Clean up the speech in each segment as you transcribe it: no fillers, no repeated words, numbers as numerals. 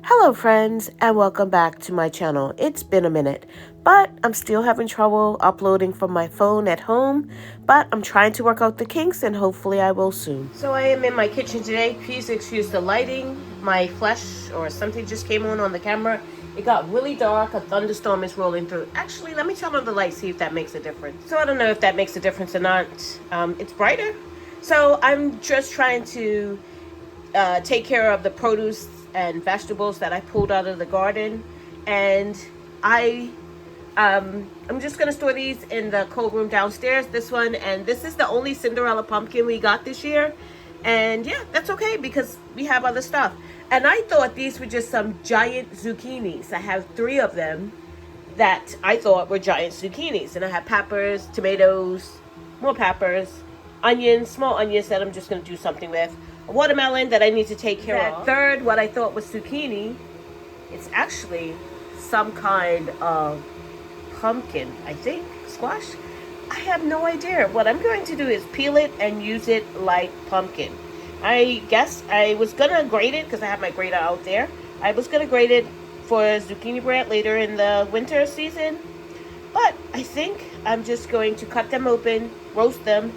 Hello friends and welcome back to my channel. It's been a minute, but I'm still having trouble uploading from my phone at home, but I'm trying to work out the kinks and hopefully I will soon. So I am in my kitchen today. Please excuse the lighting. My flash or something just came on the camera. It got really dark. A thunderstorm is rolling through. Actually, let me turn on the light, see if that makes a difference. So I don't know if that makes a difference or not. It's brighter. So I'm just trying to take care of the produce and vegetables that I pulled out of the garden, and I'm just gonna store these in the cold room downstairs. This one, and this is the only Cinderella pumpkin we got this year, and yeah, that's okay because we have other stuff. And I thought these were just some giant zucchinis. I have 3 of them that I thought were giant zucchinis, and I have peppers, tomatoes, more peppers, onions, small onions that I'm just gonna do something with. A watermelon that I need to take care of. Third, what I thought was zucchini, it's actually some kind of pumpkin, I think, squash. I have no idea. What I'm going to do is peel it and use it like pumpkin. I guess I was gonna grate it because I have my grater out there. I was gonna grate it for zucchini bread later in the winter season, but I think I'm just going to cut them open, roast them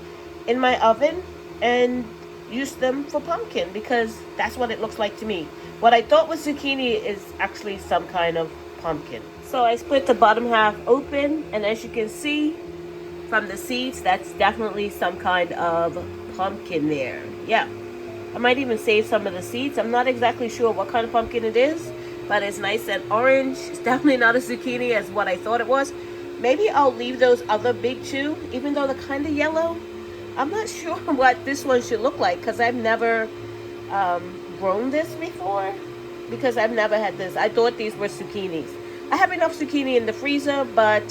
in my oven, and use them for pumpkin because that's what it looks like to me. What I thought was zucchini is actually some kind of pumpkin. So I split the bottom half open, and as you can see from the seeds, that's definitely some kind of pumpkin there. Yeah, I might even save some of the seeds. I'm not exactly sure what kind of pumpkin it is, but it's nice and orange. It's definitely not a zucchini as what I thought it was. Maybe I'll leave those other big 2, even though they're kind of yellow. I'm not sure what this one should look like because I've never grown this before, because I've never had this. I thought these were zucchinis. I have enough zucchini in the freezer, but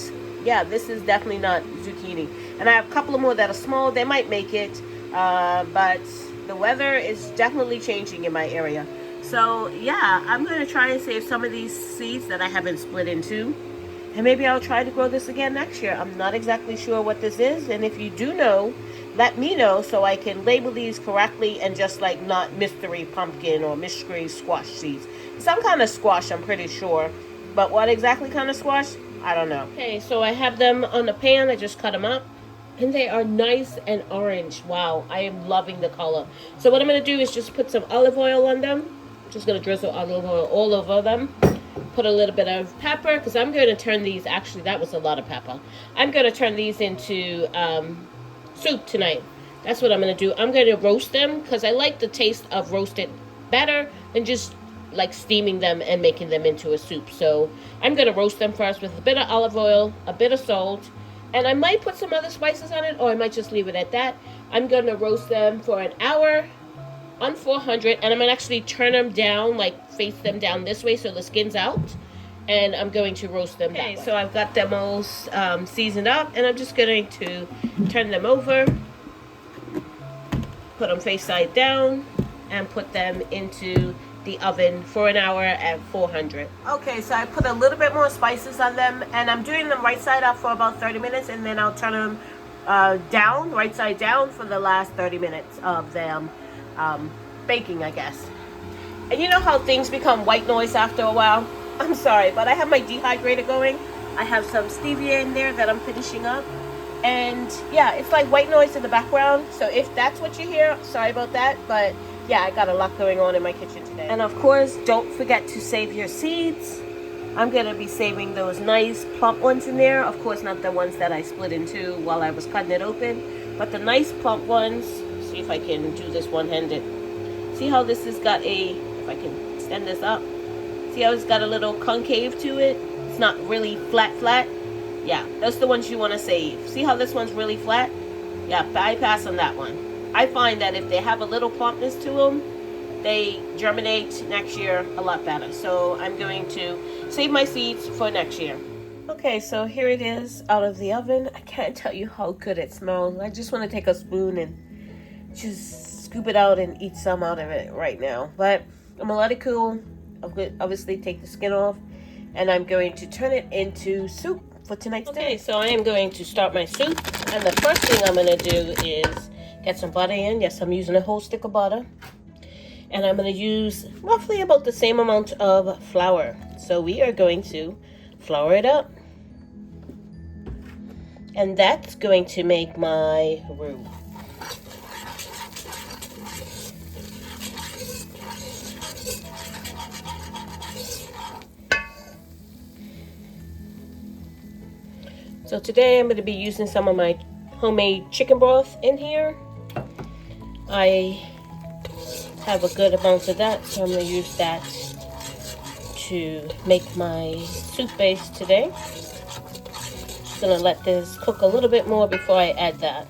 yeah, this is definitely not zucchini. And I have a couple of more that are small. They might make it, but the weather is definitely changing in my area. So yeah, I'm going to try and save some of these seeds that I haven't split into. And maybe I'll try to grow this again next year. I'm not exactly sure what this is. And if you do know, let me know so I can label these correctly and just like not mystery pumpkin or mystery squash seeds. Some kind of squash, I'm pretty sure. But what exactly kind of squash? I don't know. Okay, so I have them on the pan. I just cut them up. And they are nice and orange. Wow, I am loving the color. So what I'm going to do is just put some olive oil on them. I'm just going to drizzle olive oil all over them. Put a little bit of pepper because I'm going to turn these, actually that was a lot of pepper. I'm going to turn these into soup tonight. That's what I'm going to do. I'm going to roast them because I like the taste of roasted better than just like steaming them and making them into a soup. So I'm going to roast them first with a bit of olive oil, a bit of salt, and I might put some other spices on it, or I might just leave it at that. I'm going to roast them for an hour on 400, and I'm going to actually turn them down, like face them down this way so the skin's out, and I'm going to roast them that way. So I've got them all seasoned up, and I'm just going to turn them over, put them face side down, and put them into the oven for an hour at 400. Okay, so I put a little bit more spices on them, and I'm doing them right side up for about 30 minutes, and then I'll turn them down, right side down, for the last 30 minutes of them baking, I guess. And you know how things become white noise after a while? I'm sorry, but I have my dehydrator going. I have some stevia in there that I'm finishing up. And yeah, it's like white noise in the background. So if that's what you hear, sorry about that. But yeah, I got a lot going on in my kitchen today. And of course, don't forget to save your seeds. I'm going to be saving those nice plump ones in there. Of course, not the ones that I split in 2 while I was cutting it open, but the nice plump ones. See if I can do this one-handed. See how this has got a, if I can extend this up, see how it's got a little concave to it? It's not really flat. Yeah, that's the ones you want to save. See how this one's really flat? Yeah, bypass on that one. I find that if they have a little plumpness to them, they germinate next year a lot better. So I'm going to save my seeds for next year. Okay, so here it is out of the oven. I can't tell you how good it smells. I just want to take a spoon and just scoop it out and eat some out of it right now. But I'm gonna let it cool. Obviously take the skin off, and I'm going to turn it into soup for tonight's dinner. Okay, so I am going to start my soup, and the first thing I'm gonna do is get some butter in. Yes, I'm using a whole stick of butter. And I'm going to use roughly about the same amount of flour. So we are going to flour it up. And that's going to make my roux. So today I'm going to be using some of my homemade chicken broth in here. I have a good amount of that, so I'm going to use that to make my soup base today. Just going to let this cook a little bit more before I add that.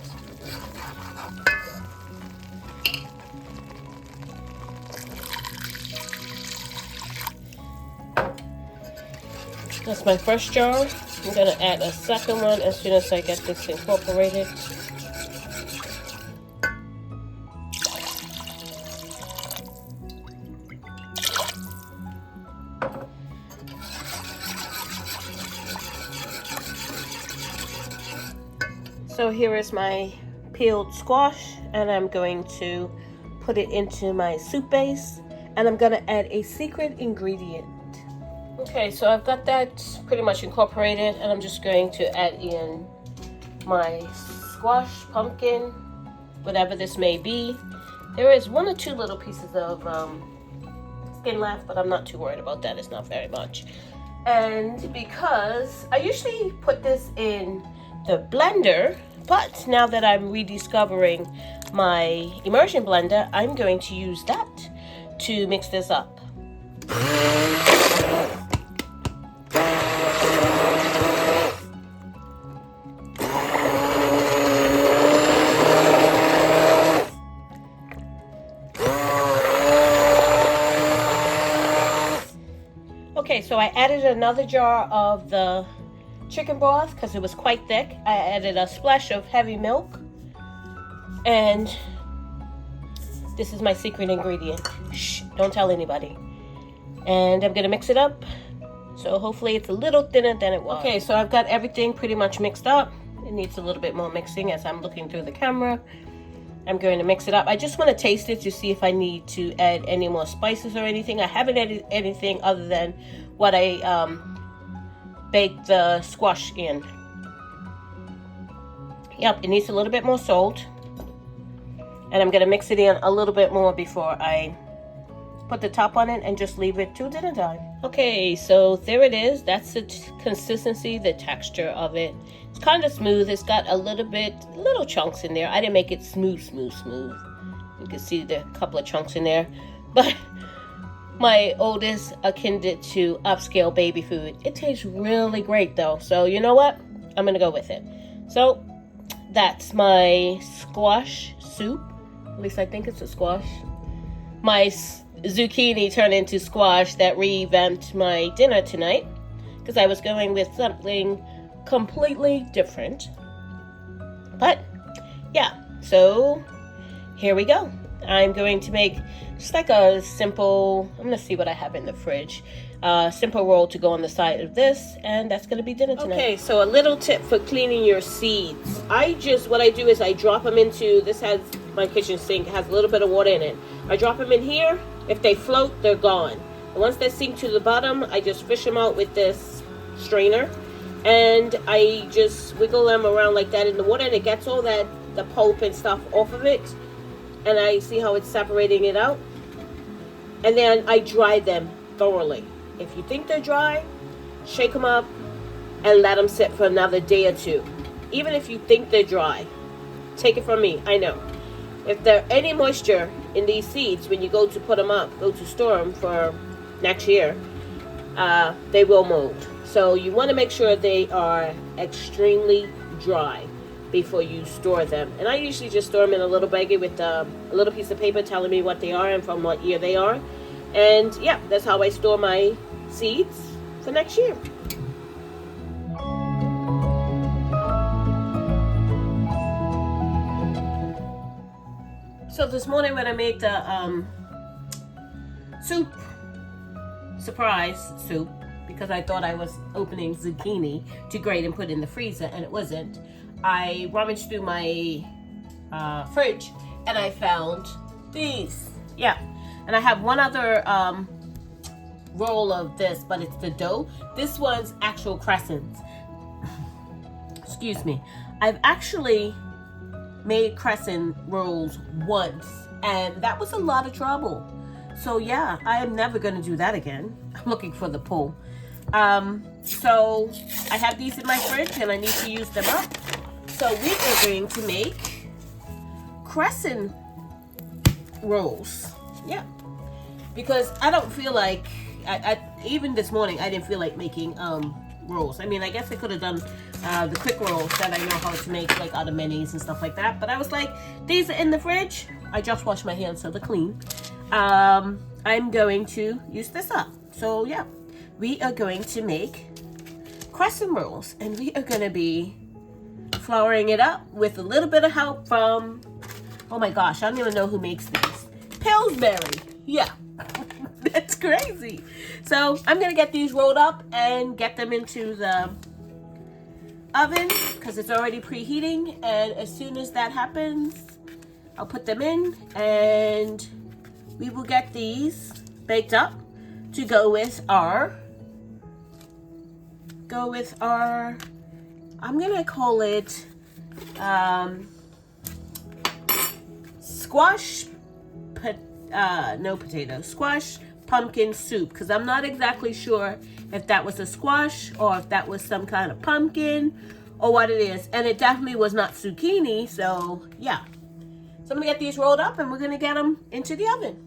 That's my first jar. I'm going to add a second one as soon as I get this incorporated. So here is my peeled squash, and I'm going to put it into my soup base, and I'm going to add a secret ingredient. Okay, so I've got that pretty much incorporated, and I'm just going to add in my squash, pumpkin, whatever this may be. There is 1 or 2 little pieces of skin left, but I'm not too worried about that. It's not very much. And because I usually put this in the blender, but now that I'm rediscovering my immersion blender, I'm going to use that to mix this up. Okay, so I added another jar of the chicken broth because it was quite thick. I added a splash of heavy milk, and this is my secret ingredient. Shh, don't tell anybody. And I'm gonna mix it up, so hopefully it's a little thinner than it was. Okay, so I've got everything pretty much mixed up. It needs a little bit more mixing as I'm looking through the camera. I'm going to mix it up. I just want to taste it to see if I need to add any more spices or anything. I haven't added anything other than what I baked the squash in. Yep, it needs a little bit more salt. And I'm going to mix it in a little bit more before I put the top on it and just leave it till dinner time. Okay, so there it is. That's the consistency, the texture of it. It's kind of smooth. It's got a little chunks in there. I didn't make it smooth. You can see the couple of chunks in there. But my oldest akin it to upscale baby food. It tastes really great though. So you know what? I'm going to go with it. So that's my squash soup. At least I think it's a squash. My zucchini turned into squash that revamped my dinner tonight, because I was going with something completely different. But yeah, so here we go. I'm going to make just like a simple, I'm gonna see what I have in the fridge, simple roll to go on the side of this, and that's gonna be dinner tonight. Okay, so a little tip for cleaning your seeds. What I do is I drop them into, this has my kitchen sink, it has a little bit of water in it. I drop them in here. If they float, they're gone. And once they sink to the bottom, I just fish them out with this strainer, and I just wiggle them around like that in the water, and it gets all the pulp and stuff off of it. And I see how it's separating it out. And then I dry them thoroughly. If you think they're dry, shake them up and let them sit for another day or 2. Even if you think they're dry, take it from me, I know. If there's any moisture in these seeds, when you go to put them up, go to store them for next year, they will mold. So you want to make sure they are extremely dry before you store them. And I usually just store them in a little baggie with a little piece of paper telling me what they are and from what year they are. And yeah, that's how I store my seeds for next year. So this morning when I made the soup, surprise soup, because I thought I was opening zucchini to grate and put in the freezer, and it wasn't, I rummaged through my fridge and I found these. Yeah, And I have one other roll of this, but it's the dough. This one's actual crescents. Excuse me. I've actually made crescent rolls once, and that was a lot of trouble. So yeah, I am never going to do that again. I'm looking for the pull. So I have these in my fridge and I need to use them up. So we are going to make crescent rolls. Yeah, because I don't feel like even this morning I didn't feel like making rolls. I mean, I guess I could have done the quick rolls that I know how to make, like out of minis and stuff like that, but I was like, these are in the fridge. I just washed my hands so they're clean. I'm going to use this up. So yeah, we are going to make crescent rolls, and we are going to be flouring it up with a little bit of help from, oh my gosh, I don't even know who makes these. Pillsbury. Yeah. That's crazy. So I'm going to get these rolled up and get them into the oven because it's already preheating. And as soon as that happens, I'll put them in and we will get these baked up to go with our, I'm going to call it squash pumpkin soup, because I'm not exactly sure if that was a squash or if that was some kind of pumpkin or what it is, and it definitely was not zucchini. So yeah, so I'm gonna get these rolled up and we're gonna get them into the oven.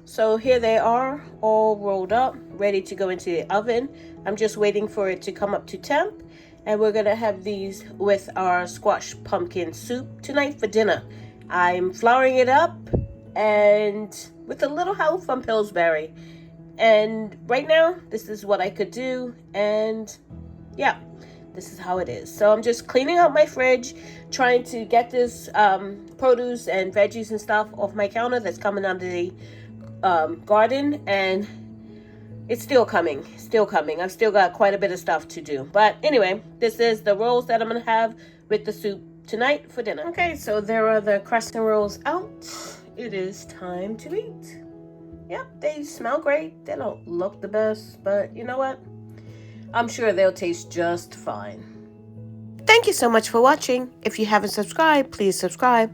So here they are, all rolled up, ready to go into the oven. I'm just waiting for it to come up to temp, and we're gonna have these with our squash pumpkin soup tonight for dinner. I'm flouring it up and with a little help from Pillsbury. And right now, this is what I could do. And yeah, this is how it is. So I'm just cleaning out my fridge, trying to get this produce and veggies and stuff off my counter that's coming out of the garden. And it's still coming. I've still got quite a bit of stuff to do. But anyway, this is the rolls that I'm going to have with the soup tonight for dinner. Okay, so there are the crescent rolls out. It is time to eat. Yep, they smell great. They don't look the best, but you know what? I'm sure they'll taste just fine. Thank you so much for watching. If you haven't subscribed, please subscribe.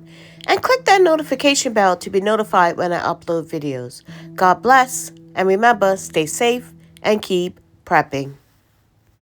And click that notification bell to be notified when I upload videos. God bless. And remember, stay safe and keep prepping.